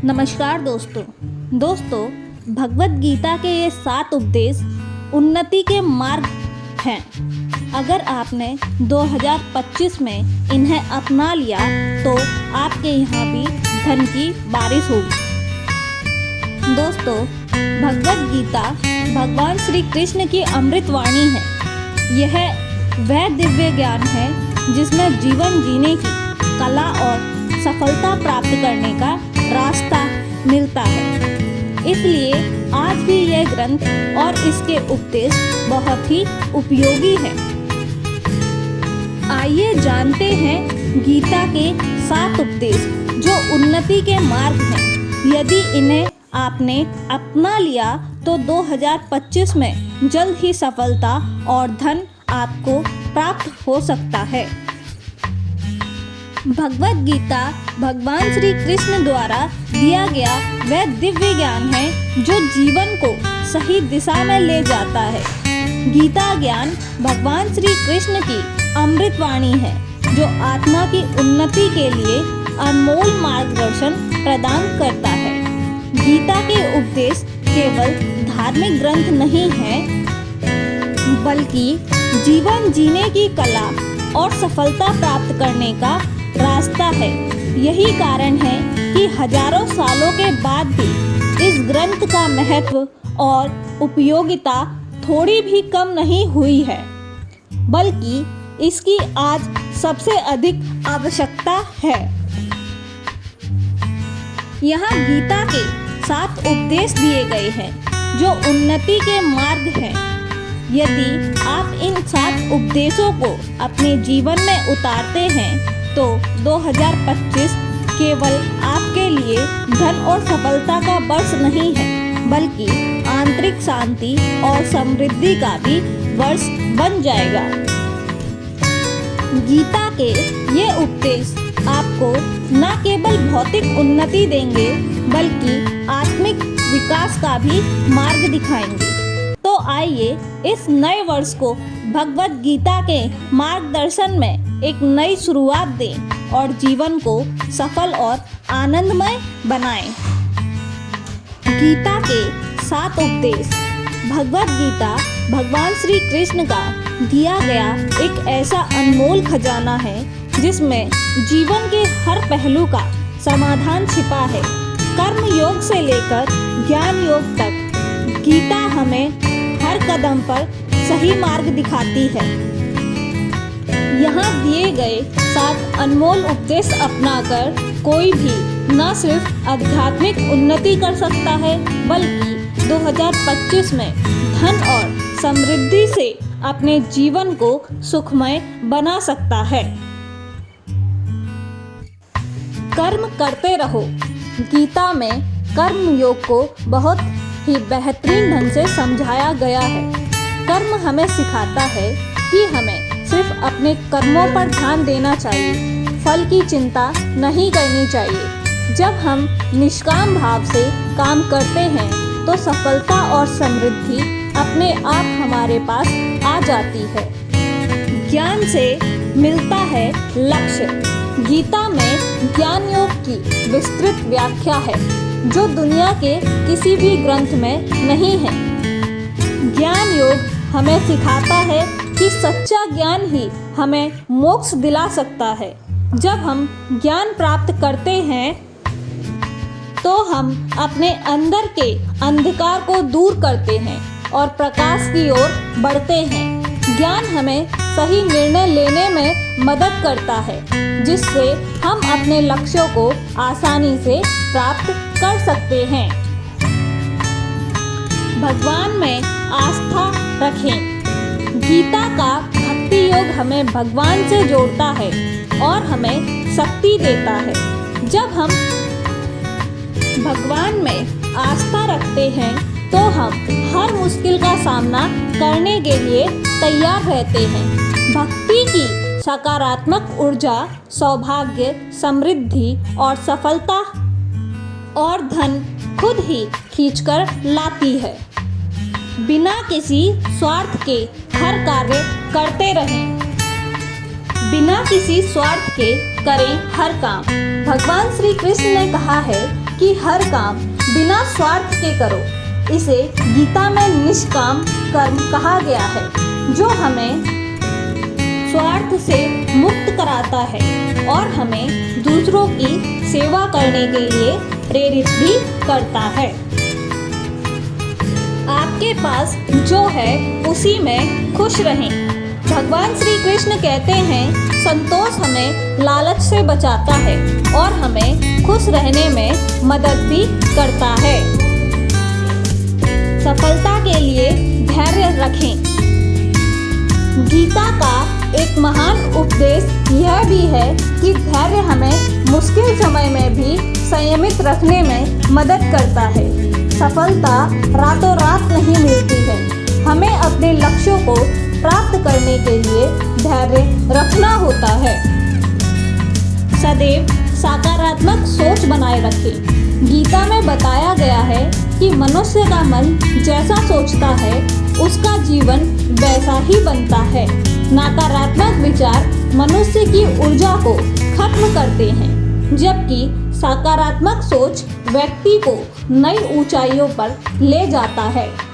नमस्कार दोस्तों, भगवत गीता के ये 7 उपदेश उन्नति के मार्ग हैं। अगर आपने 2025 में इन्हें अपना लिया तो आपके यहाँ भी धन की बारिश होगी। दोस्तों, भगवत गीता भगवान श्री कृष्ण की अमृत वाणी है। यह वह दिव्य ज्ञान है जिसमें जीवन जीने की कला और सफलता प्राप्त करने का रास्ता मिलता है। इसलिए आज भी यह ग्रंथ और इसके उपदेश बहुत ही उपयोगी है। आइए जानते हैं गीता के 7 उपदेश जो उन्नति के मार्ग हैं। यदि इन्हें आपने अपना लिया तो 2025 में जल्द ही सफलता और धन आपको प्राप्त हो सकता है। भगवत गीता भगवान श्री कृष्ण द्वारा दिया गया वह दिव्य ज्ञान है जो जीवन को सही दिशा में ले जाता है। गीता ज्ञान भगवान श्री कृष्ण की अमृत वाणी है जो आत्मा की उन्नति के लिए अनमोल मार्गदर्शन प्रदान करता है। गीता के उपदेश केवल धार्मिक ग्रंथ नहीं है, बल्कि जीवन जीने की कला और सफलता प्राप्त करने का रास्ता है। यही कारण है कि हजारों सालों के बाद भी इस ग्रंथ का महत्व और उपयोगिता थोड़ी भी कम नहीं हुई है, बल्कि इसकी आज सबसे अधिक आवश्यकता है। यहाँ गीता के 7 उपदेश दिए गए हैं जो उन्नति के मार्ग हैं। यदि आप इन 7 उपदेशों को अपने जीवन में उतारते हैं तो 2025 केवल आपके लिए धन और सफलता का वर्ष नहीं है, बल्कि आंतरिक शांति और समृद्धि का भी वर्ष बन जाएगा। गीता के ये उपदेश आपको न केवल भौतिक उन्नति देंगे, बल्कि आत्मिक विकास का भी मार्ग दिखाएंगे। तो आइए इस नए वर्ष को भगवत गीता के मार्गदर्शन में एक नई शुरुआत दें और जीवन को सफल और आनंदमय बनाएं। गीता के 7 उपदेश। भगवत गीता भगवान श्री कृष्ण का दिया गया एक ऐसा अनमोल खजाना है जिसमें जीवन के हर पहलू का समाधान छिपा है। कर्म योग से लेकर ज्ञान योग तक गीता हमें हर कदम पर सही मार्ग दिखाती है। यहाँ दिए गए 7 अनमोल उपदेश अपनाकर कोई भी न सिर्फ आध्यात्मिक उन्नति कर सकता है, बल्कि 2025 में धन और समृद्धि से अपने जीवन को सुखमय बना सकता है। कर्म करते रहो। गीता में कर्म योग को बहुत ही बेहतरीन ढंग से समझाया गया है। कर्म हमें सिखाता है कि हमें सिर्फ अपने कर्मों पर ध्यान देना चाहिए, फल की चिंता नहीं करनी चाहिए। जब हम निष्काम भाव से काम करते हैं तो सफलता और समृद्धि अपने आप हमारे पास आ जाती है। ज्ञान से मिलता है लक्ष्य। गीता में ज्ञान योग की विस्तृत व्याख्या है जो दुनिया के किसी भी ग्रंथ में नहीं है। ज्ञान योग हमें सिखाता है कि सच्चा ज्ञान ही हमें मोक्ष दिला सकता है। जब हम ज्ञान प्राप्त करते हैं तो हम अपने अंदर के अंधकार को दूर करते हैं और प्रकाश की ओर बढ़ते हैं। ज्ञान हमें सही निर्णय लेने में मदद करता है, जिससे हम अपने लक्ष्यों को आसानी से प्राप्त कर सकते हैं। भगवान में आस्था रखें। गीता का भक्ति योग हमें भगवान से जोड़ता है और हमें शक्ति देता है। जब हम भगवान में आस्था रखते हैं तो हम हर मुश्किल का सामना करने के लिए तैयार रहते हैं। भक्ति की सकारात्मक ऊर्जा सौभाग्य, समृद्धि और सफलता और धन खुद ही खींचकर लाती है। बिना किसी स्वार्थ के हर कार्य करते रहें। बिना किसी स्वार्थ के करें हर काम। भगवान श्री कृष्ण ने कहा है कि हर काम बिना स्वार्थ के करो। इसे गीता में निष्काम कर्म कहा गया है, जो हमें स्वार्थ से मुक्त कराता है और हमें दूसरों की सेवा करने के लिए प्रेरित भी करता है। आपके पास जो है उसी में खुश रहें। भगवान श्री कृष्ण कहते हैं, संतोष हमें लालच से बचाता है और हमें खुश रहने में मदद भी करता है। सफलता के लिए धैर्य रखें। गीता का एक महान उपदेश यह भी है कि धैर्य हमें मुश्किल समय में भी संयमित रखने में मदद करता है। सफलता रातों रात नहीं मिलती है। हमें अपने लक्ष्यों को प्राप्त करने के लिए धैर्य रखना होता है। सदैव सकारात्मक सोच बनाए रखें। गीता में बताया गया है कि मनुष्य का मन जैसा सोचता है उसका जीवन वैसा ही बनता है। नकारात्मक विचार मनुष्य की ऊर्जा को खत्म करते हैं, जबकि सकारात्मक सोच व्यक्ति को नई ऊंचाइयों पर ले जाता है।